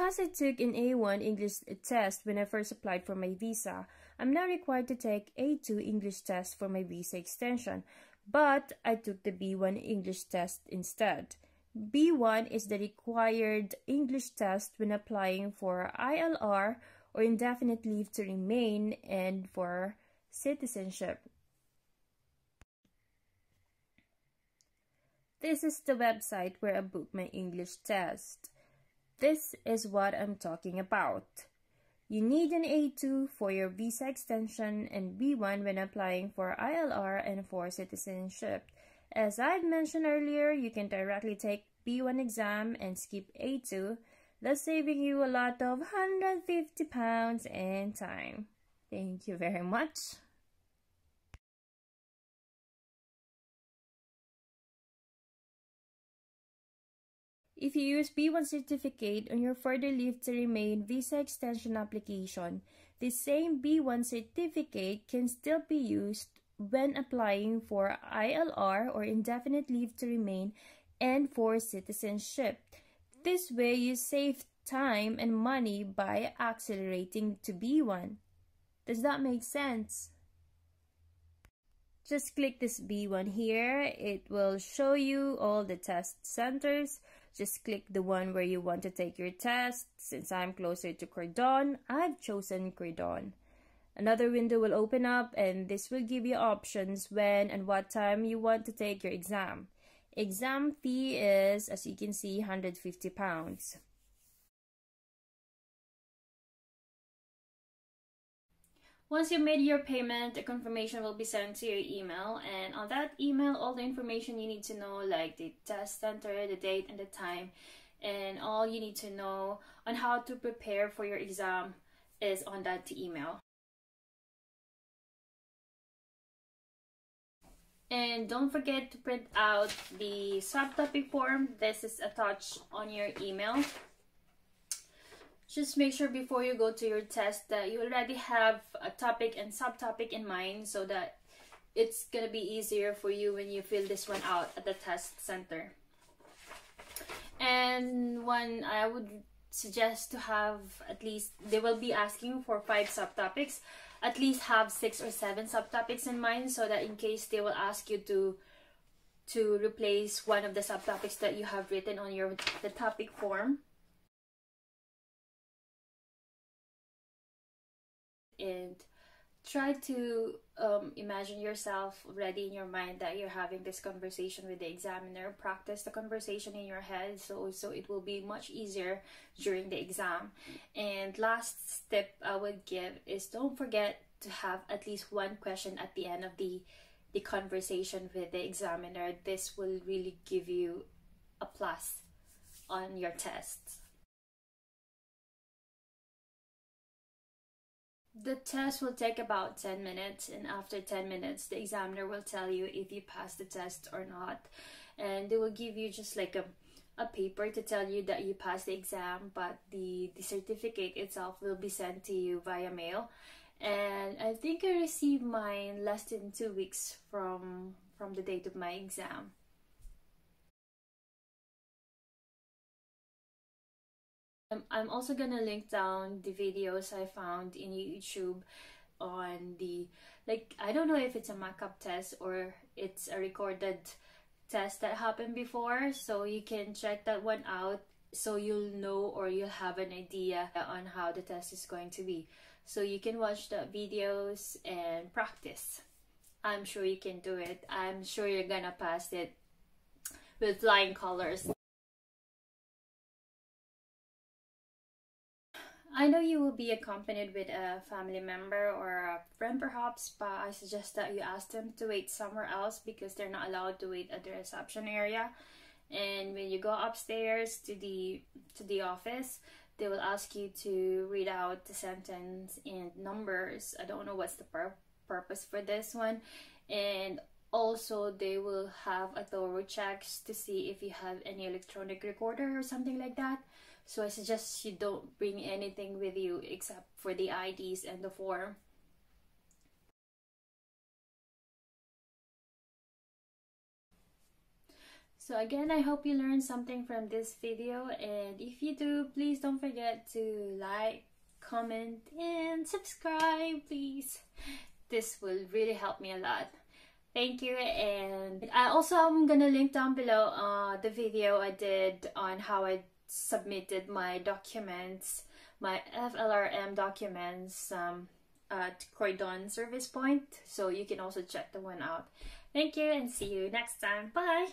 Because I took an A1 English test when I first applied for my visa, I'm now required to take A2 English test for my visa extension, but I took the B1 English test instead. B1 is the required English test when applying for ILR or Indefinite Leave to Remain and for citizenship. This is the website where I booked my English test. This is what I'm talking about. You need an A2 for your visa extension and B1 when applying for ILR and for citizenship. As I've mentioned earlier, you can directly take B1 exam and skip A2, thus saving you a lot of £150 and time. Thank you very much. If you use B1 certificate on your further leave to remain visa extension application, the same B1 certificate can still be used when applying for ILR or Indefinite Leave to Remain and for citizenship. This way you save time and money by accelerating to B1. Does that make sense? Just click this B1 here. It will show you all the test centers. Just click the one where you want to take your test. Since I'm closer to Cordon, I've chosen Cordon. Another window will open up and this will give you options when and what time you want to take your exam. Exam fee is, as you can see, £150. Once you've made your payment, a confirmation will be sent to your email, and on that email, all the information you need to know, like the test center, the date and the time, and all you need to know on how to prepare for your exam is on that email. And don't forget to print out the subtopic form. This is attached on your email. Just make sure before you go to your test that you already have a topic and subtopic in mind so that it's going to be easier for you when you fill this one out at the test center. And one I would suggest to have at least, they will be asking for 5 subtopics, at least have 6 or 7 subtopics in mind so that in case they will ask you to replace one of the subtopics that you have written on the topic form. And try to imagine yourself ready in your mind that you're having this conversation with the examiner. Practice the conversation in your head so it will be much easier during the exam. And last tip I would give is don't forget to have at least one question at the end of the conversation with the examiner. This will really give you a plus on your tests. The test will take about 10 minutes, and after 10 minutes, the examiner will tell you if you passed the test or not. And they will give you just like a paper to tell you that you passed the exam, but the certificate itself will be sent to you via mail. And I think I received mine less than 2 weeks from the date of my exam. I'm also gonna link down the videos I found in YouTube on I don't know if it's a mock-up test or it's a recorded test that happened before, so you can check that one out so you'll know or you'll have an idea on how the test is going to be. So you can watch the videos and practice. I'm sure you can do it. I'm sure you're gonna pass it with flying colors. I know you will be accompanied with a family member or a friend perhaps, but I suggest that you ask them to wait somewhere else because they're not allowed to wait at the reception area. And when you go upstairs to the office, they will ask you to read out the sentence and numbers. I don't know what's the purpose for this one. And also they will have a thorough checks to see if you have any electronic recorder or something like that. So I suggest you don't bring anything with you except for the IDs and the form. So again, I hope you learned something from this video, and if you do, please don't forget to like, comment, and subscribe, please. This will really help me a lot. Thank you, and I'm gonna link down below the video I did on how I submitted my documents, my FLRM documents at Croydon Service Point, so you can also check the one out. Thank you, and see you next time. Bye!